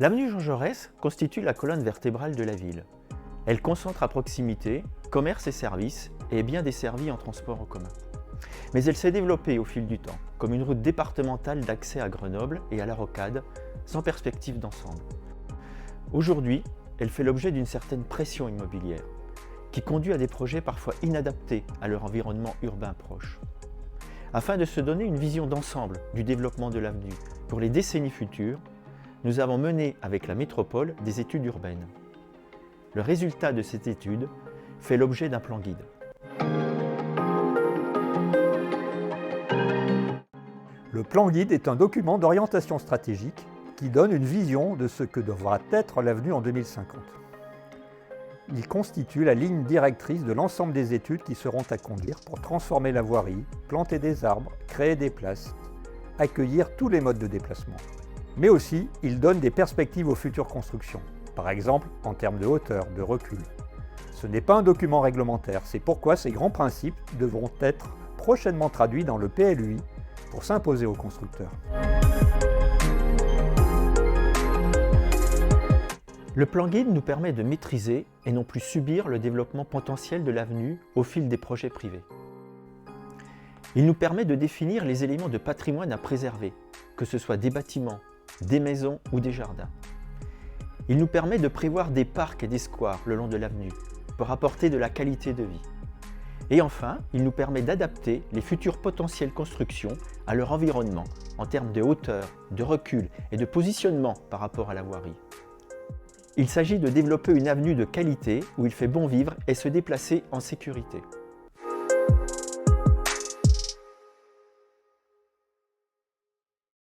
L'avenue Jean Jaurès constitue la colonne vertébrale de la ville. Elle concentre à proximité commerce et services et est bien desservie en transport en commun. Mais elle s'est développée au fil du temps, comme une route départementale d'accès à Grenoble et à la Rocade, sans perspective d'ensemble. Aujourd'hui, elle fait l'objet d'une certaine pression immobilière, qui conduit à des projets parfois inadaptés à leur environnement urbain proche. Afin de se donner une vision d'ensemble du développement de l'avenue pour les décennies futures, nous avons mené avec la métropole des études urbaines. Le résultat de cette étude fait l'objet d'un plan guide. Le plan guide est un document d'orientation stratégique qui donne une vision de ce que devra être l'avenue en 2050. Il constitue la ligne directrice de l'ensemble des études qui seront à conduire pour transformer la voirie, planter des arbres, créer des places, accueillir tous les modes de déplacement. Mais aussi, il donne des perspectives aux futures constructions, par exemple en termes de hauteur, de recul. Ce n'est pas un document réglementaire, c'est pourquoi ces grands principes devront être prochainement traduits dans le PLUI pour s'imposer aux constructeurs. Le plan guide nous permet de maîtriser et non plus subir le développement potentiel de l'avenue au fil des projets privés. Il nous permet de définir les éléments de patrimoine à préserver, que ce soit des bâtiments, des maisons ou des jardins. Il nous permet de prévoir des parcs et des squares le long de l'avenue pour apporter de la qualité de vie. Et enfin, il nous permet d'adapter les futures potentielles constructions à leur environnement en termes de hauteur, de recul et de positionnement par rapport à la voirie. Il s'agit de développer une avenue de qualité où il fait bon vivre et se déplacer en sécurité.